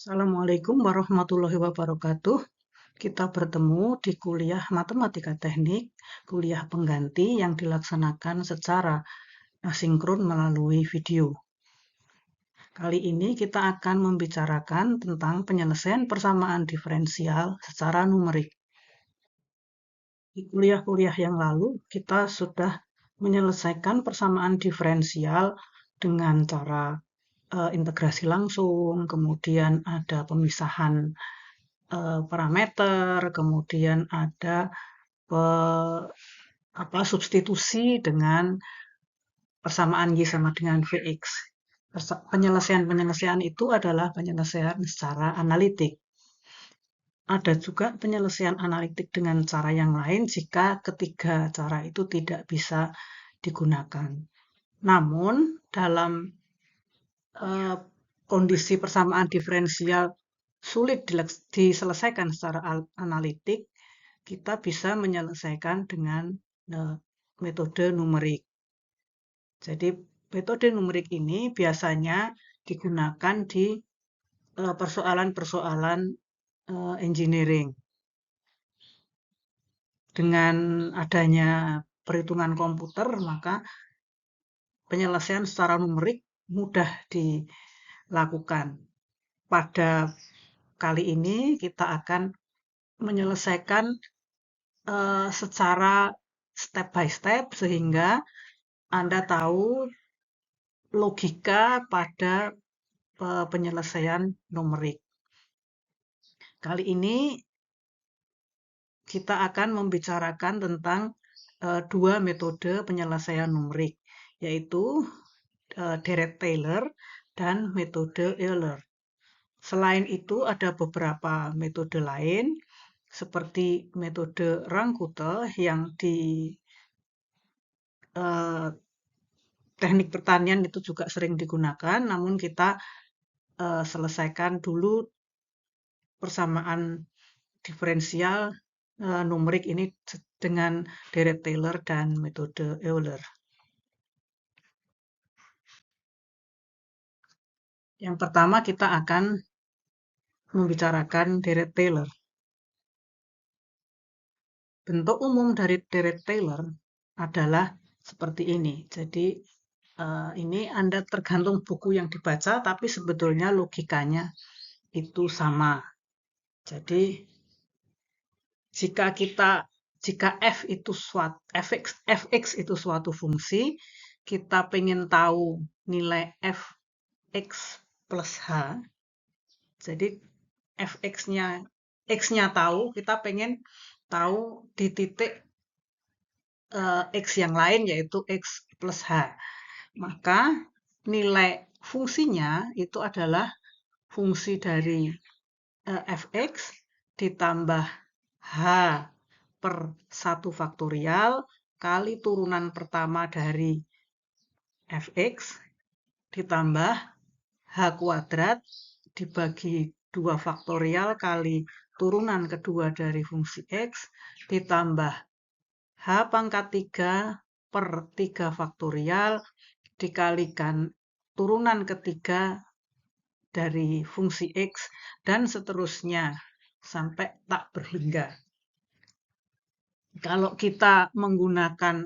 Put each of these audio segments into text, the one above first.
Assalamualaikum warahmatullahi wabarakatuh. Kita bertemu di kuliah Matematika Teknik, kuliah pengganti yang dilaksanakan secara asinkron melalui video. Kali ini kita akan membicarakan tentang penyelesaian persamaan diferensial secara numerik. Di kuliah-kuliah yang lalu, kita sudah menyelesaikan persamaan diferensial dengan cara integrasi langsung, kemudian ada pemisahan parameter, kemudian ada substitusi dengan persamaan Y sama dengan Vx. Penyelesaian-penyelesaian itu adalah penyelesaian secara analitik. Ada juga penyelesaian analitik dengan cara yang lain jika ketiga cara itu tidak bisa digunakan. Namun, dalam kondisi persamaan diferensial sulit diselesaikan secara analitik, kita bisa menyelesaikan dengan metode numerik. Jadi metode numerik ini biasanya digunakan di persoalan-persoalan engineering. Dengan adanya perhitungan komputer, maka penyelesaian secara numerik mudah dilakukan. Pada kali ini kita akan menyelesaikan secara step by step sehingga Anda tahu logika pada penyelesaian numerik. Kali ini kita akan membicarakan tentang dua metode penyelesaian numerik, yaitu Dirac-Taylor dan metode Euler. Selain itu ada beberapa metode lain, seperti metode Runge-Kutta yang di teknik pertanian itu juga sering digunakan, namun kita selesaikan dulu persamaan diferensial numerik ini dengan Dirac-Taylor dan metode Euler. Yang pertama kita akan membicarakan Dirac-Taylor. Bentuk umum dari Dirac-Taylor adalah seperti ini. Jadi ini Anda tergantung buku yang dibaca, tapi sebetulnya logikanya itu sama. Jadi jika fx itu suatu fungsi, kita pengen tahu nilai fx plus h. Jadi x-nya tahu, kita pengen tahu di titik x yang lain yaitu x plus h. Maka nilai fungsinya itu adalah fungsi dari fx ditambah h per 1 faktorial kali turunan pertama dari fx ditambah h kuadrat dibagi 2 faktorial kali turunan kedua dari fungsi x ditambah h pangkat 3 per 3 faktorial dikalikan turunan ketiga dari fungsi x dan seterusnya sampai tak berhingga. Kalau kita menggunakan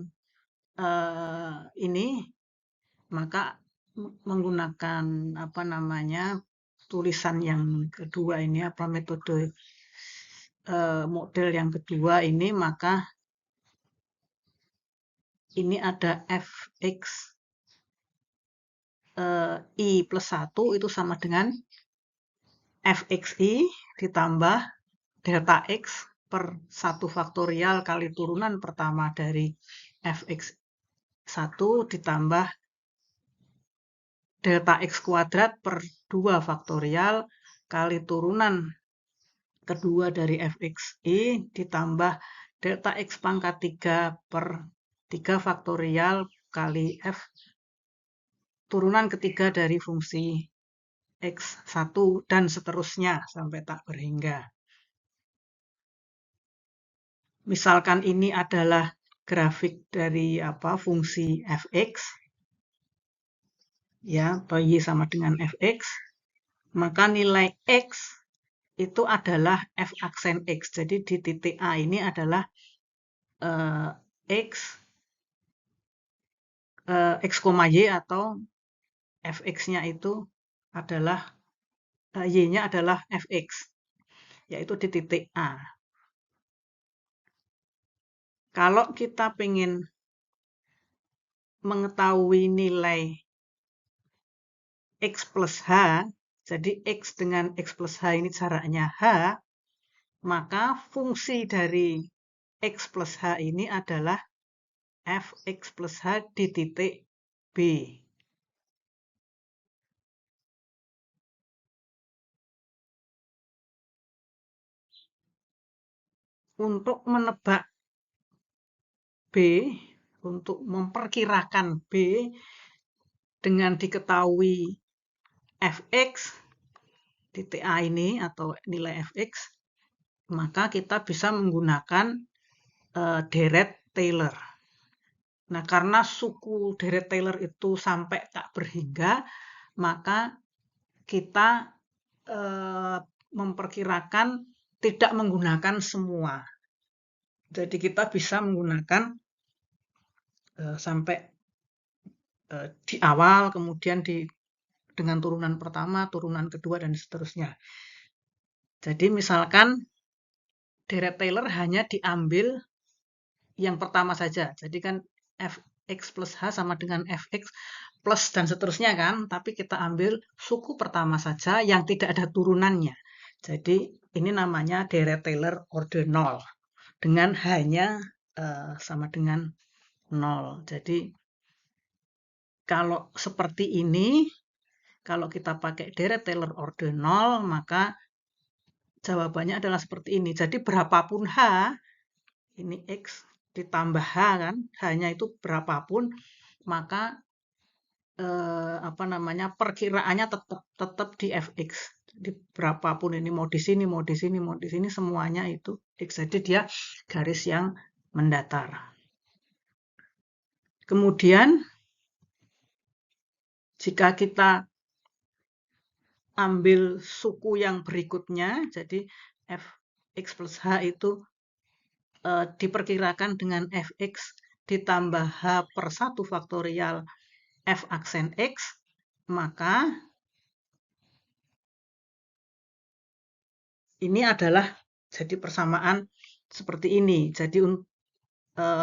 ini, maka menggunakan tulisan yang kedua ini metode model yang kedua ini, maka ini ada fx i plus 1 itu sama dengan fxi ditambah delta x per 1 faktorial kali turunan pertama dari fx1 ditambah delta x kuadrat per 2 faktorial kali turunan kedua dari fxi ditambah delta x pangkat 3 per 3 faktorial kali f turunan ketiga dari fungsi x1 dan seterusnya sampai tak berhingga. Misalkan ini adalah grafik dari fungsi fx, ya, Y sama dengan fx, maka nilai X itu adalah F aksen X. Jadi di titik A ini adalah X, X, Y atau Fx-nya itu adalah, Y-nya adalah Fx, yaitu di titik A. Kalau kita ingin mengetahui nilai X plus H, jadi X dengan X plus H ini jaraknya H, maka fungsi dari X plus H ini adalah Fx plus H di titik B. Untuk menebak B, untuk memperkirakan B dengan diketahui Fx, titik A ini atau nilai Fx, maka kita bisa menggunakan deret Taylor. Nah, karena suku deret Taylor itu sampai tak berhingga, maka kita memperkirakan tidak menggunakan semua. Jadi kita bisa menggunakan sampai di awal, kemudian dengan turunan pertama, turunan kedua, dan seterusnya. Jadi misalkan deret Taylor hanya diambil yang pertama saja. Jadi kan Fx plus H sama dengan Fx plus dan seterusnya kan. Tapi kita ambil suku pertama saja yang tidak ada turunannya. Jadi ini namanya deret Taylor order 0. Dengan hanya sama dengan 0. Jadi kalau seperti ini, kalau kita pakai deret Taylor order 0, maka jawabannya adalah seperti ini. Jadi berapapun H, ini X ditambah H kan, H-nya itu berapapun, maka perkiraannya tetap di Fx. Jadi berapapun ini mau di sini, mau di sini, mau di sini, semuanya itu X. Jadi dia garis yang mendatar. Kemudian jika kita ambil suku yang berikutnya, jadi Fx plus H itu diperkirakan dengan Fx ditambah H per 1 faktorial F aksen X, maka ini adalah jadi persamaan seperti ini. Jadi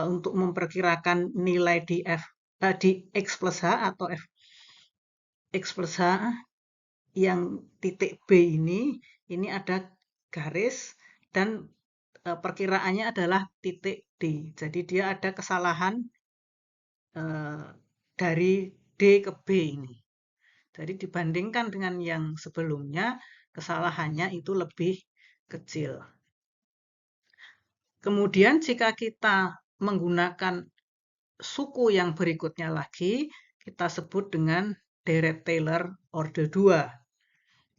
untuk memperkirakan nilai di X plus H atau X plus H yang titik B ini ada garis dan perkiraannya adalah titik D. Jadi dia ada kesalahan dari D ke B ini. Jadi dibandingkan dengan yang sebelumnya, kesalahannya itu lebih kecil. Kemudian jika kita menggunakan suku yang berikutnya lagi, kita sebut dengan deret Taylor order 2.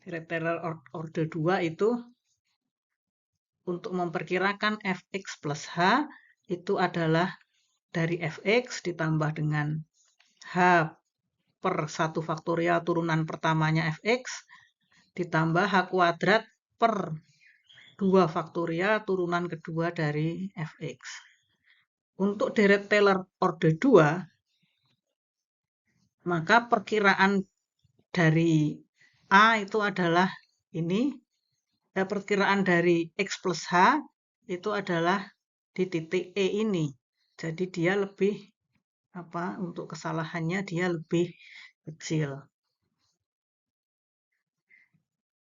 Deret Taylor order 2 itu untuk memperkirakan Fx plus H itu adalah dari Fx ditambah dengan H per 1 faktorial turunan pertamanya Fx ditambah H kuadrat per 2 faktorial turunan kedua dari Fx. Untuk deret Taylor order 2, maka perkiraan dari A itu adalah ini, perkiraan dari X plus H itu adalah di titik E ini. Jadi dia lebih, untuk kesalahannya dia lebih kecil.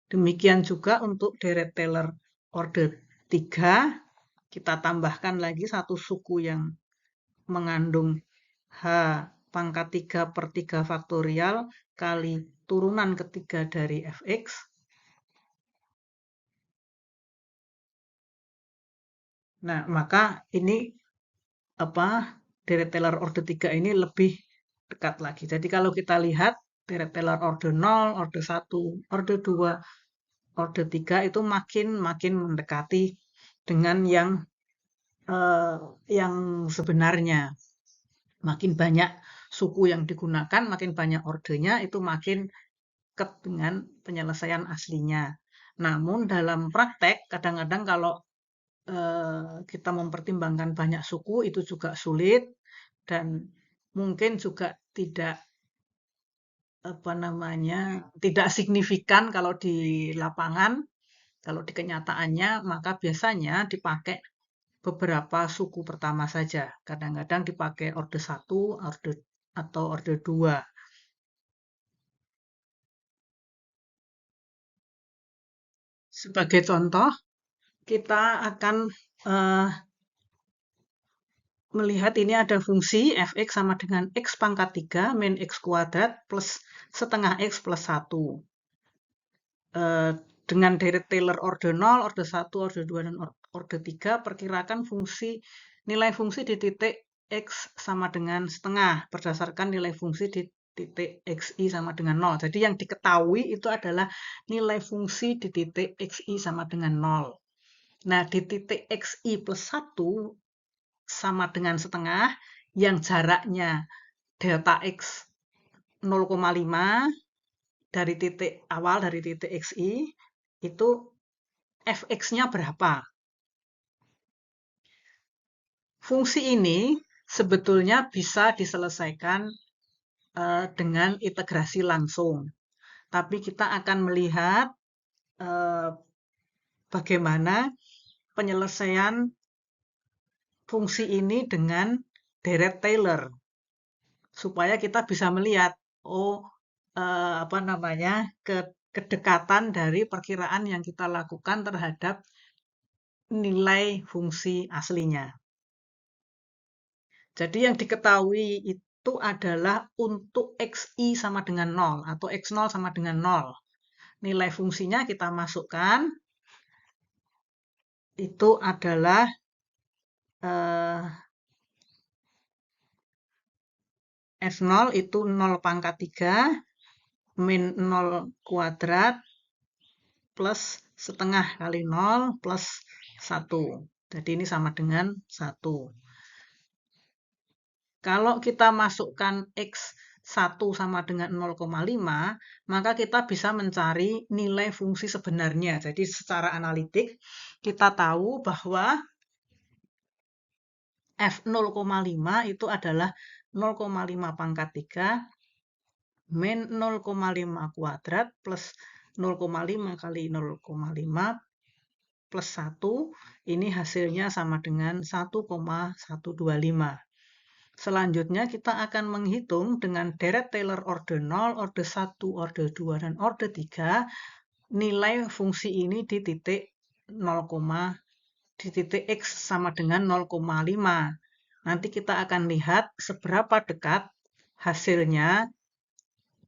Demikian juga untuk deret Taylor order 3, kita tambahkan lagi satu suku yang mengandung H pangkat 3 per 3 faktorial kali turunan ketiga dari Fx. Nah, maka ini deret Taylor order 3 ini lebih dekat lagi. Jadi kalau kita lihat deret Taylor order 0, order 1, order 2, order 3 itu makin mendekati dengan yang sebenarnya. Makin banyak suku yang digunakan, makin banyak ordernya, itu makin dekat dengan penyelesaian aslinya. Namun dalam praktek, kadang-kadang kalau kita mempertimbangkan banyak suku, itu juga sulit dan mungkin juga tidak tidak signifikan kalau di lapangan. Kalau di kenyataannya, maka biasanya dipakai beberapa suku pertama saja. Kadang-kadang dipakai orde 1, atau orde 2. Sebagai contoh, kita akan melihat ini ada fungsi fx sama dengan x pangkat 3 min x kuadrat plus setengah x plus 1. Dengan deret Taylor orde 0, orde 1, orde 2, dan orde 3, perkirakan nilai fungsi di titik x sama dengan setengah berdasarkan nilai fungsi di titik xi sama dengan 0. Jadi yang diketahui itu adalah nilai fungsi di titik xi sama dengan 0. Nah, di titik xi plus 1 sama dengan setengah, yang jaraknya delta x 0,5 dari titik awal, dari titik xi, itu fx-nya berapa. Fungsi ini sebetulnya bisa diselesaikan dengan integrasi langsung. Tapi kita akan melihat bagaimana penyelesaian fungsi ini dengan deret Taylor. Supaya kita bisa melihat, kedekatan dari perkiraan yang kita lakukan terhadap nilai fungsi aslinya. Jadi yang diketahui itu adalah untuk xi sama dengan 0 atau x0 sama dengan 0. Nilai fungsinya kita masukkan, itu adalah f0 itu 0 pangkat 3 min 0 kuadrat plus setengah kali 0 plus 1. Jadi ini sama dengan 1. Kalau kita masukkan x1 sama dengan 0,5, maka kita bisa mencari nilai fungsi sebenarnya. Jadi secara analitik, kita tahu bahwa f 0,5 itu adalah 0,5 pangkat 3 min 0,5 kuadrat plus 0,5 kali 0,5 plus 1, ini hasilnya sama dengan 1,125. Selanjutnya kita akan menghitung dengan deret Taylor orde 0, orde 1, orde 2, dan orde 3, nilai fungsi ini di titik 0, di titik x sama dengan 0,5. Nanti kita akan lihat seberapa dekat hasilnya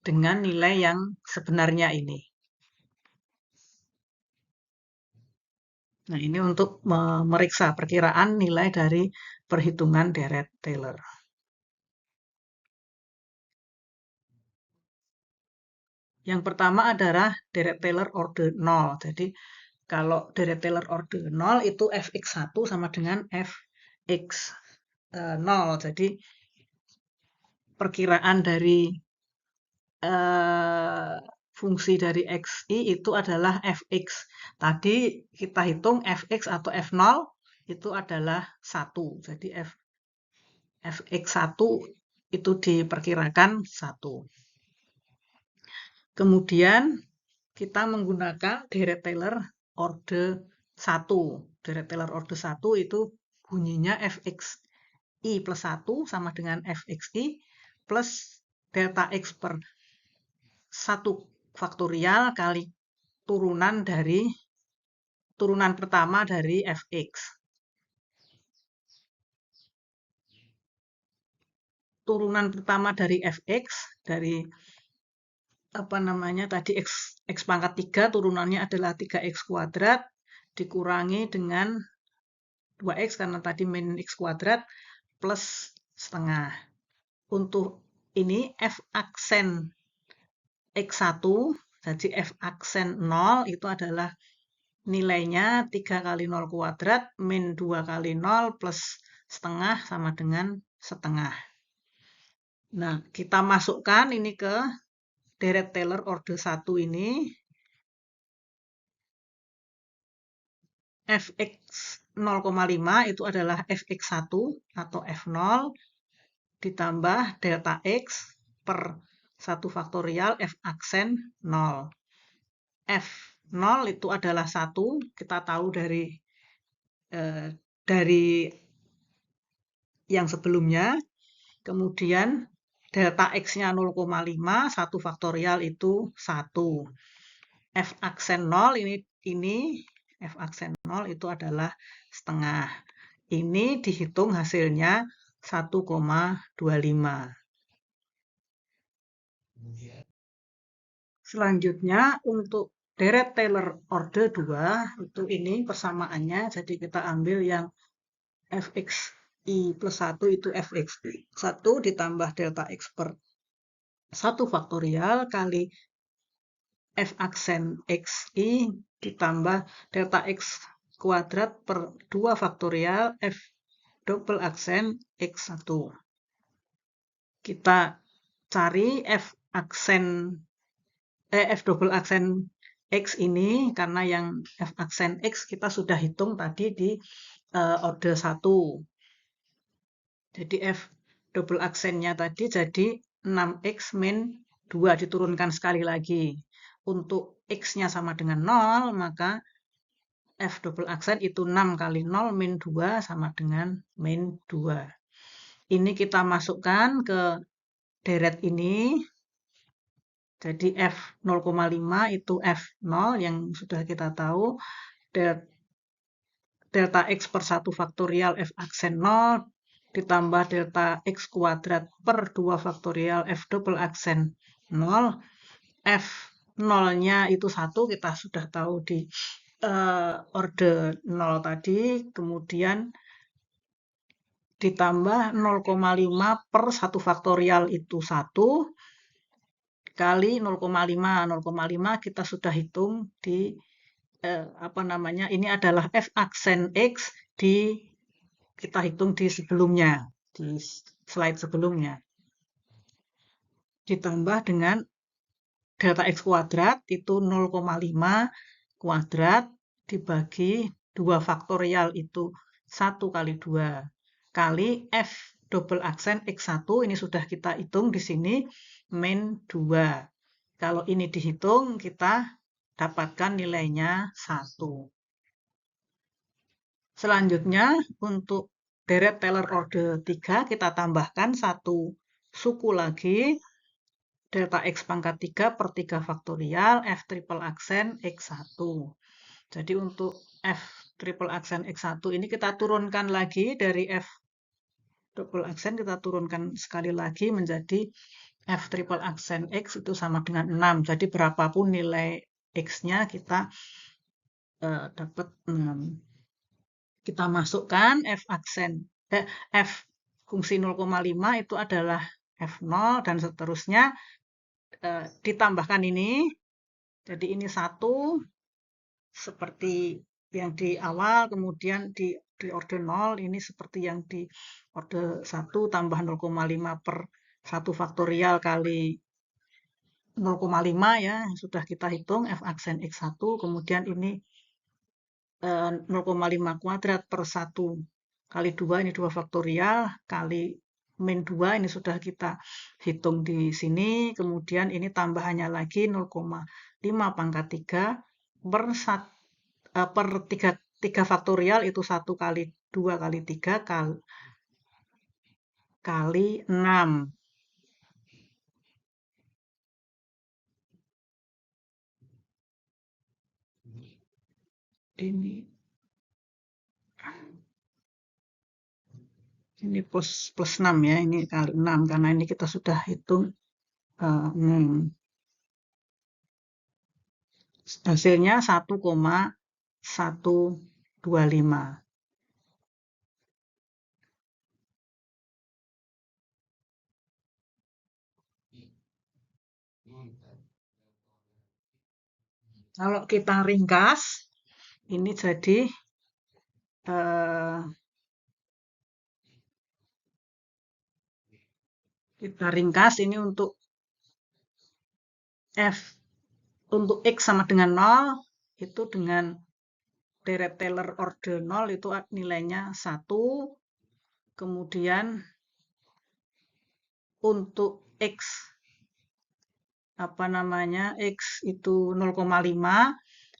dengan nilai yang sebenarnya ini. Nah, ini untuk memeriksa perkiraan nilai dari perhitungan deret Taylor. Yang pertama adalah deret Taylor orde 0. Jadi, kalau deret Taylor orde 0 itu fx1 sama dengan fx0. Jadi, perkiraan dari fungsi dari xi itu adalah fx. Tadi kita hitung fx atau f0 itu adalah 1. Jadi fx1 itu diperkirakan 1. Kemudian kita menggunakan deret Taylor orde 1. Deret Taylor orde 1 itu bunyinya fxi plus 1 sama dengan fxi plus delta x per 1 faktorial kali turunan pertama dari fx. Turunan pertama dari fx, dari tadi x pangkat 3 turunannya adalah 3x kuadrat dikurangi dengan 2x karena tadi min x kuadrat plus setengah. Untuk ini f aksen x1, jadi f aksen 0 itu adalah nilainya 3 kali 0 kuadrat min 2 kali 0 plus setengah sama dengan setengah. Nah, kita masukkan ini ke deret Taylor orde 1 ini, fx 0,5 itu adalah fx1 atau f0 ditambah delta x per 1 faktorial f aksen 0. F0 itu adalah 1, kita tahu dari yang sebelumnya. Kemudian delta x-nya 0,5, 1 faktorial itu 1. F aksen 0 ini F aksen 0 itu adalah setengah. Ini dihitung hasilnya 1,25. Selanjutnya untuk deret Taylor orde 2, itu ini persamaannya. Jadi kita ambil yang fxi plus 1 itu fx1 ditambah delta x per 1 faktorial kali f aksen xi ditambah delta x kuadrat per 2 faktorial f double aksen x1. Kita cari f double aksen x ini, karena yang f aksen x kita sudah hitung tadi di orde 1. Jadi f double aksennya tadi jadi 6x min 2 diturunkan sekali lagi. Untuk x-nya sama dengan 0, maka f double aksen itu 6 kali 0 min 2 sama dengan min 2. Ini kita masukkan ke deret ini. Jadi f 0,5 itu f0 yang sudah kita tahu. Delta x per 1 faktorial f aksen 0 ditambah delta x kuadrat per 2 faktorial f double aksen 0. F 0-nya itu 1, kita sudah tahu di orde 0 tadi. Kemudian ditambah 0,5 per 1 faktorial itu 1 kali 0,5. 0,5 kita sudah hitung di ini adalah f aksen x kita hitung di sebelumnya, di slide sebelumnya. Ditambah dengan delta x kuadrat itu 0,5 kuadrat dibagi 2 faktorial itu 1 kali 2 kali f double aksen x1 ini sudah kita hitung di sini min 2. Kalau ini dihitung kita dapatkan nilainya 1. Selanjutnya untuk deret Taylor orde 3 kita tambahkan 1 suku lagi delta x pangkat 3 per 3 faktorial f triple aksen x1. Jadi untuk f triple aksen x1 ini kita turunkan lagi dari f double aksen, kita turunkan sekali lagi menjadi f triple aksen x itu sama dengan 6. Jadi berapapun nilai x-nya kita dapat 6. Kita masukkan f fungsi 0,5 itu adalah f0 dan seterusnya ditambahkan ini. Jadi ini 1 seperti yang di awal, kemudian di orde 0 ini seperti yang di orde 1 tambah 0,5 per 1 faktorial kali 0,5 ya, sudah kita hitung f aksen x1, kemudian ini 0,5 kuadrat per 1 kali 2, ini 2 faktorial, kali min 2, ini sudah kita hitung di sini, kemudian ini tambahannya lagi 0,5 pangkat 3 per 3 faktorial itu 1 kali 2 kali 3 kali 6. Ini plus 6 ya, ini kali 6 karena ini kita sudah hitung 6. Hasilnya 1,125. Kalau kita ringkas, ini jadi kita ringkas ini untuk F untuk X sama dengan 0, itu dengan deret Taylor order 0 itu nilainya 1. Kemudian untuk X X itu 0,5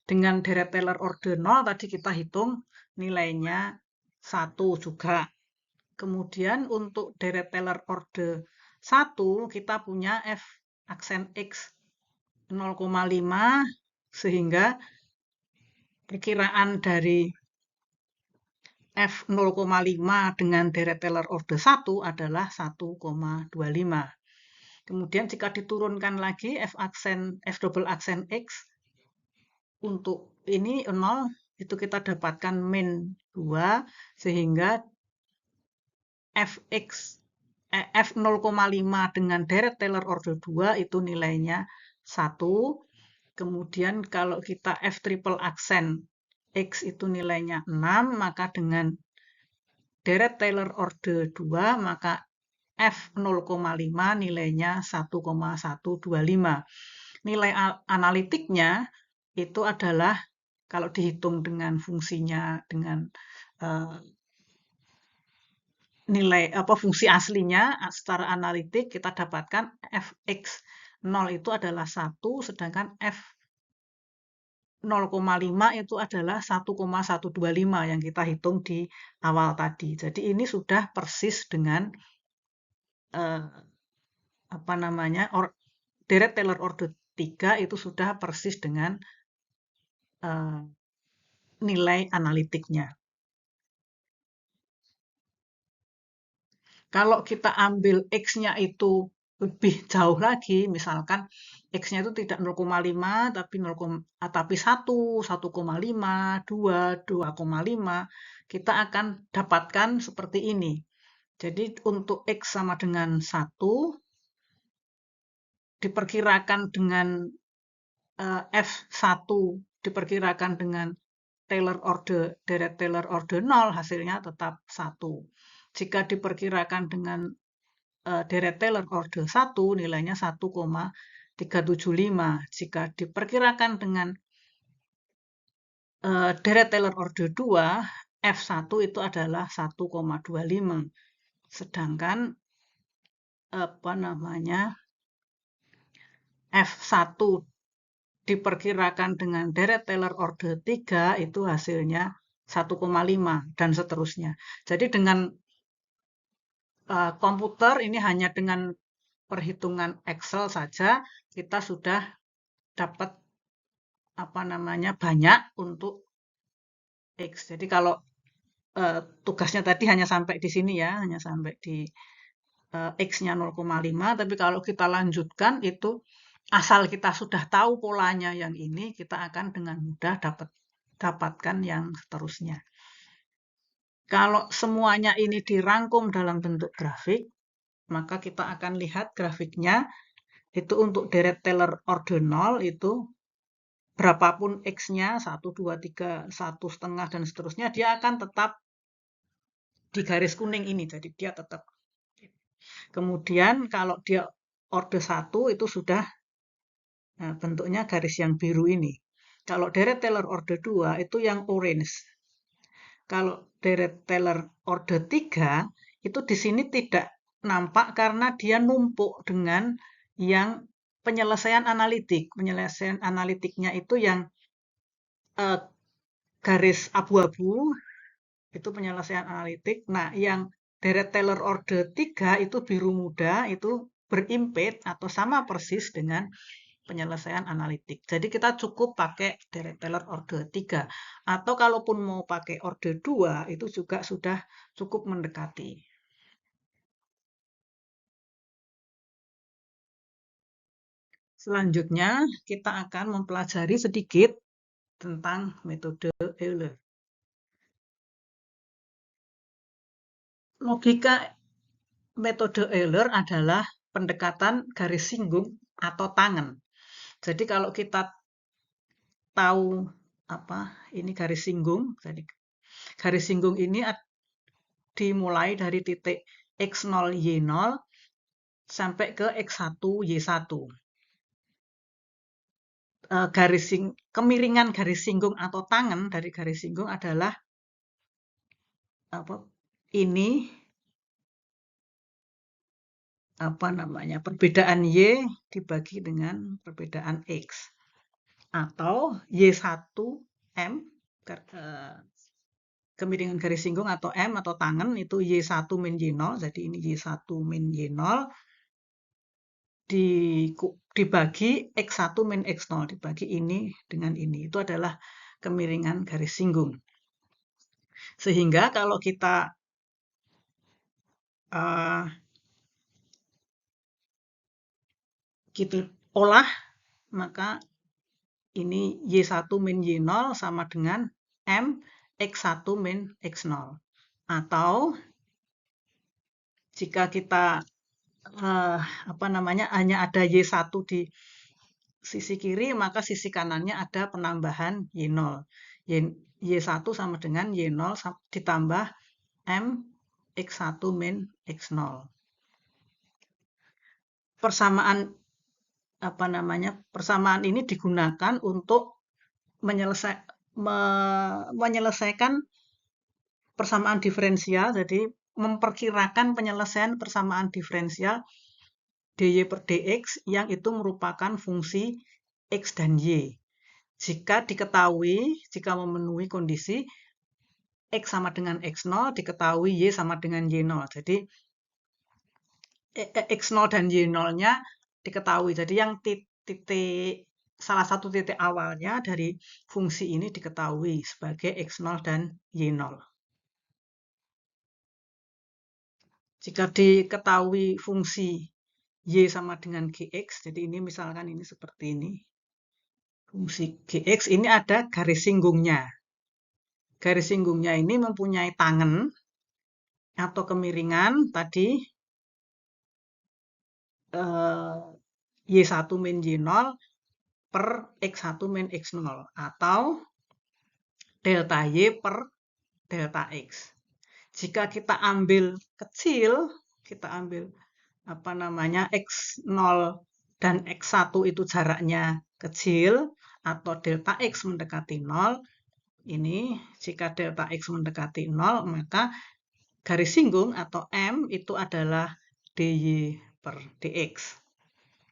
dengan deret Taylor order 0 tadi kita hitung nilainya 1 juga. Kemudian untuk deret Taylor order 1 kita punya F aksen X 0,5 sehingga perkiraan dari F 0,5 dengan deret Taylor order 1 adalah 1,25. Kemudian jika diturunkan lagi F double aksen X untuk ini 0 itu kita dapatkan min 2 sehingga F 0,5 dengan deret Taylor order 2 itu nilainya 1. Kemudian kalau kita F triple aksen X itu nilainya 6, maka dengan deret Taylor order 2 maka F 0,5 nilainya 1,125. Nilai analitiknya itu adalah kalau dihitung dengan fungsinya dengan nilai fungsi aslinya secara analitik kita dapatkan Fx 0 itu adalah 1 sedangkan F 0,5 itu adalah 1,125 yang kita hitung di awal tadi. Jadi ini sudah persis dengan deret Taylor order 3 itu sudah persis dengan nilai analitiknya. Kalau kita ambil X-nya itu lebih jauh lagi, misalkan X-nya itu tidak 0,5 tapi 1, 1,5, 2, 2,5, kita akan dapatkan seperti ini. Jadi untuk X sama dengan 1 diperkirakan dengan F1 diperkirakan dengan deret Taylor order 0 hasilnya tetap 1. Jika diperkirakan dengan deret Taylor order 1 nilainya 1,375. Jika diperkirakan dengan deret Taylor order 2 F1 itu adalah 1,25. Sedangkan F1 diperkirakan dengan deret Taylor order 3 itu hasilnya 1,5 dan seterusnya. Jadi dengan komputer ini hanya dengan perhitungan Excel saja kita sudah dapat banyak untuk X. Jadi kalau tugasnya tadi hanya sampai di sini ya, hanya sampai di X-nya 0,5, tapi kalau kita lanjutkan itu asal kita sudah tahu polanya yang ini, kita akan dengan mudah dapatkan yang seterusnya. Kalau semuanya ini dirangkum dalam bentuk grafik, maka kita akan lihat grafiknya itu untuk deret Taylor order 0 itu berapapun X-nya, 1, 2, 3, 1,5, dan seterusnya, dia akan tetap di garis kuning ini. Jadi dia tetap. Kemudian kalau dia order 1 itu sudah bentuknya garis yang biru ini. Kalau deret Taylor order 2 itu yang orange. Kalau deret Taylor order 3 itu di sini tidak nampak karena dia numpuk dengan yang penyelesaian analitik. Penyelesaian analitiknya itu yang garis abu-abu itu penyelesaian analitik. Nah, yang deret Taylor order 3 itu biru muda itu berimpit atau sama persis dengan penyelesaian analitik. Jadi kita cukup pakai deret Taylor order 3. Atau kalaupun mau pakai order 2 itu juga sudah cukup mendekati. Selanjutnya kita akan mempelajari sedikit tentang metode Euler. Logika metode Euler adalah pendekatan garis singgung atau tangen. Jadi kalau kita tahu ini garis singgung, jadi garis singgung ini dimulai dari titik X0, Y0 sampai ke X1, Y1. kemiringan garis singgung atau tangen dari garis singgung adalah ini perbedaan Y dibagi dengan perbedaan X. Atau Y1M, kemiringan garis singgung atau M atau tangen itu Y1 min Y0, jadi ini Y1 min Y0 dibagi X1 min X0, dibagi ini dengan ini. Itu adalah kemiringan garis singgung. Sehingga kalau kita olah, maka ini Y1 min Y0 sama dengan M X1 min X0. Atau jika kita hanya ada Y1 di sisi kiri, maka sisi kanannya ada penambahan Y0. Y1 sama dengan Y0 ditambah M X1 min X0. Persamaan ini digunakan untuk menyelesaikan persamaan diferensial, jadi memperkirakan penyelesaian persamaan diferensial dy per dx yang itu merupakan fungsi x dan y. Jika memenuhi kondisi x sama dengan x0, diketahui y sama dengan y0. Jadi x0 dan y0-nya diketahui. Jadi yang salah satu titik awalnya dari fungsi ini diketahui sebagai x0 dan y0. Jika diketahui fungsi y sama dengan gx, jadi ini misalkan ini seperti ini. Fungsi gx ini ada garis singgungnya. Garis singgungnya ini mempunyai tangen atau kemiringan tadi Y1 min Y0 per X1 min X0 atau delta Y per delta X. Jika kita ambil kecil, kita ambil X0 dan X1 itu jaraknya kecil atau delta X mendekati 0, ini jika delta X mendekati 0, maka garis singgung atau M itu adalah dy per dx.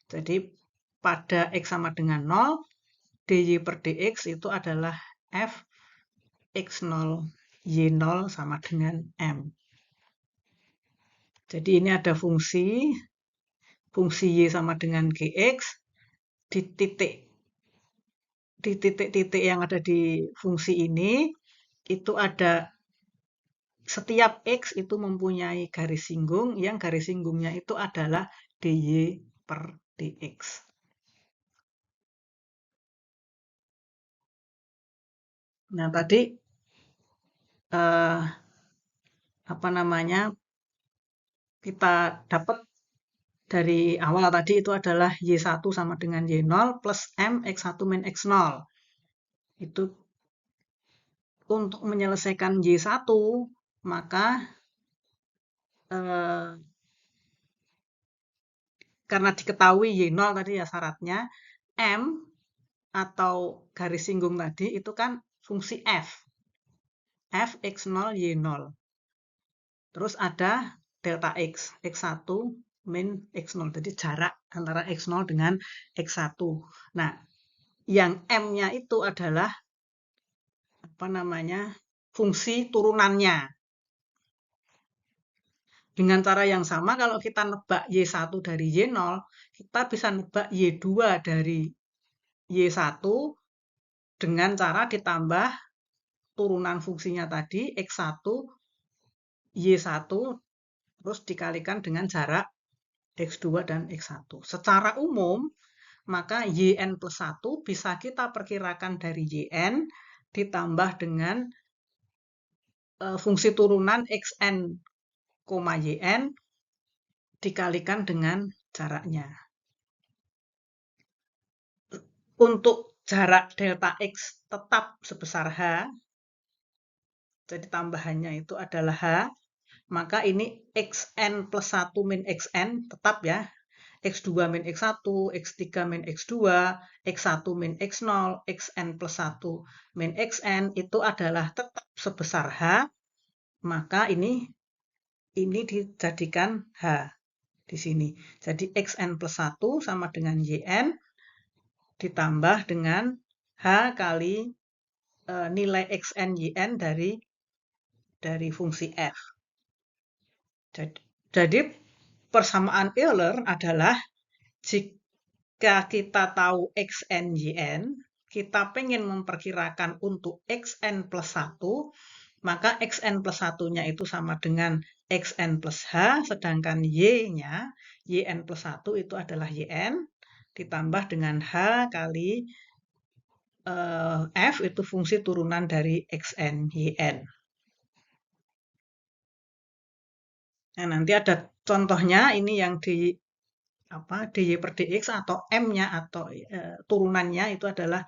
Jadi pada X sama dengan 0, dy per dx itu adalah f X0 Y0 sama dengan M. Jadi ini ada fungsi Y sama dengan Gx, di titik-titik yang ada di fungsi ini, itu ada setiap X itu mempunyai garis singgung, yang garis singgungnya itu adalah dy per dx. Nah, tadi kita dapat dari awal tadi itu adalah Y1 sama dengan Y0 plus M X1 min X0. Itu untuk menyelesaikan Y1, maka karena diketahui Y0 tadi ya syaratnya, M atau garis singgung tadi itu kan fungsi F. F X0 Y0. Terus ada delta X, X1 min X0. Jadi jarak antara X0 dengan X1. Nah, yang M-nya itu adalah fungsi turunannya. Dengan cara yang sama, kalau kita nebak Y1 dari Y0, kita bisa nebak Y2 dari Y1 dengan cara ditambah turunan fungsinya tadi, X1, Y1, terus dikalikan dengan jarak X2 dan X1. Secara umum, maka Yn plus 1 bisa kita perkirakan dari Yn ditambah dengan fungsi turunan Xn, Yn dikalikan dengan jaraknya. Untuk jarak delta X tetap sebesar H, jadi tambahannya itu adalah H, maka ini Xn plus 1 min Xn tetap ya. X2 min X1, X3 min X2, X1 min X0, Xn plus 1 min Xn itu adalah tetap sebesar H, maka ini dijadikan H di sini. Jadi Xn plus 1 sama dengan Yn ditambah dengan H kali nilai Xn Yn dari fungsi f. Jadi persamaan Euler adalah jika kita tahu Xn Yn, kita pengen memperkirakan untuk Xn plus 1, maka Xn plus 1-nya itu sama dengan Xn plus H, sedangkan Y-nya, Yn plus 1 itu adalah Yn, ditambah dengan H kali F itu fungsi turunan dari Xn Yn. Nah, nanti ada contohnya, ini yang dy per dx atau M-nya atau turunannya itu adalah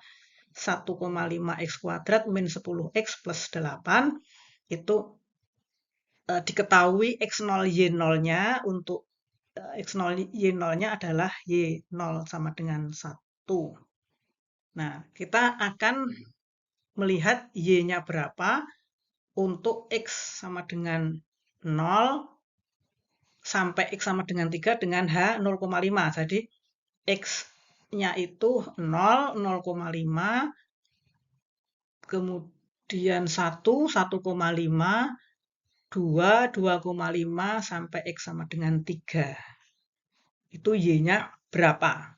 1,5 X kuadrat min 10X plus 8. Itu diketahui X0 Y0-nya untuk X0 Y0-nya adalah Y0 sama dengan 1. Nah, kita akan melihat Y-nya berapa untuk X sama dengan 0 sampai X sama dengan 3 dengan H 0,5. Jadi X-nya itu 0, 0,5, kemudian 1, 1,5, 2, 2,5, sampai X sama dengan 3. Itu Y-nya berapa.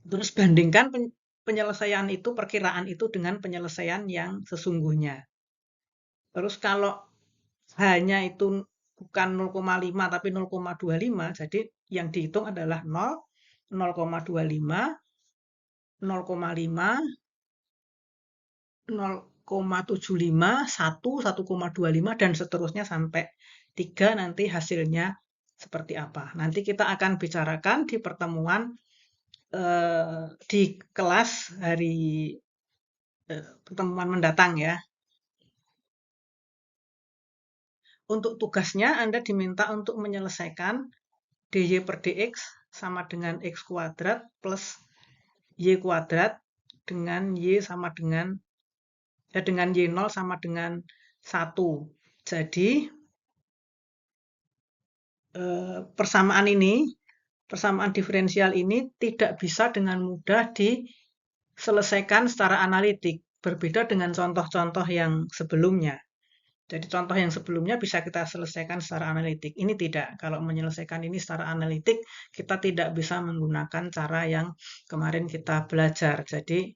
Terus bandingkan penyelesaian itu, perkiraan itu dengan penyelesaian yang sesungguhnya. Terus kalau H-nya itu bukan 0,5 tapi 0,25, jadi yang dihitung adalah 0, 0,25, 0,5, 0,75, 1, 1,25, dan seterusnya sampai 3, nanti hasilnya seperti apa. Nanti kita akan bicarakan di pertemuan di kelas hari pertemuan mendatang ya. Untuk tugasnya Anda diminta untuk menyelesaikan dy per dx sama dengan x kuadrat plus y kuadrat dengan y sama dengan y0 sama dengan 1. Jadi persamaan diferensial ini tidak bisa dengan mudah diselesaikan secara analitik, berbeda dengan contoh-contoh yang sebelumnya. Jadi contoh yang sebelumnya bisa kita selesaikan secara analitik. Ini tidak. Kalau menyelesaikan ini secara analitik, kita tidak bisa menggunakan cara yang kemarin kita belajar. Jadi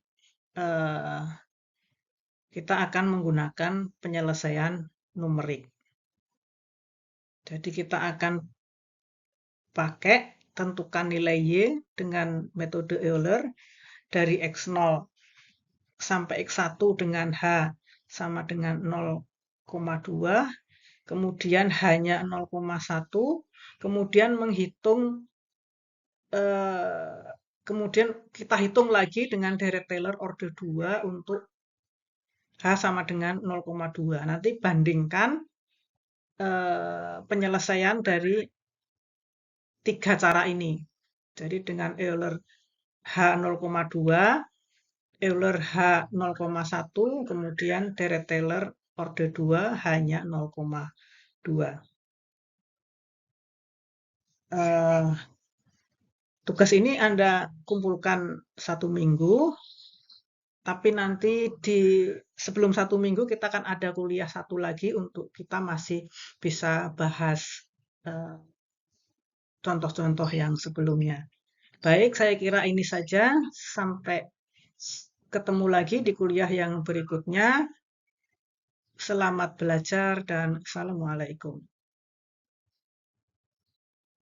kita akan menggunakan penyelesaian numerik. Jadi kita akan pakai tentukan nilai Y dengan metode Euler dari X0 sampai X1 dengan H sama dengan 0,2, kemudian H-nya 0,1, kemudian menghitung, kemudian kita hitung lagi dengan Dirac-Taylor order 2 untuk H sama dengan 0,2. Nanti bandingkan penyelesaian dari 3 cara ini. Jadi dengan Euler H 0,2, Euler H 0,1, kemudian Dirac-Taylor order 2 hanya 0,2. Tugas ini Anda kumpulkan 1 minggu, tapi nanti sebelum 1 minggu kita akan ada kuliah 1 lagi untuk kita masih bisa bahas contoh-contoh yang sebelumnya. Baik, saya kira ini saja. Sampai ketemu lagi di kuliah yang berikutnya. Selamat belajar dan assalamualaikum.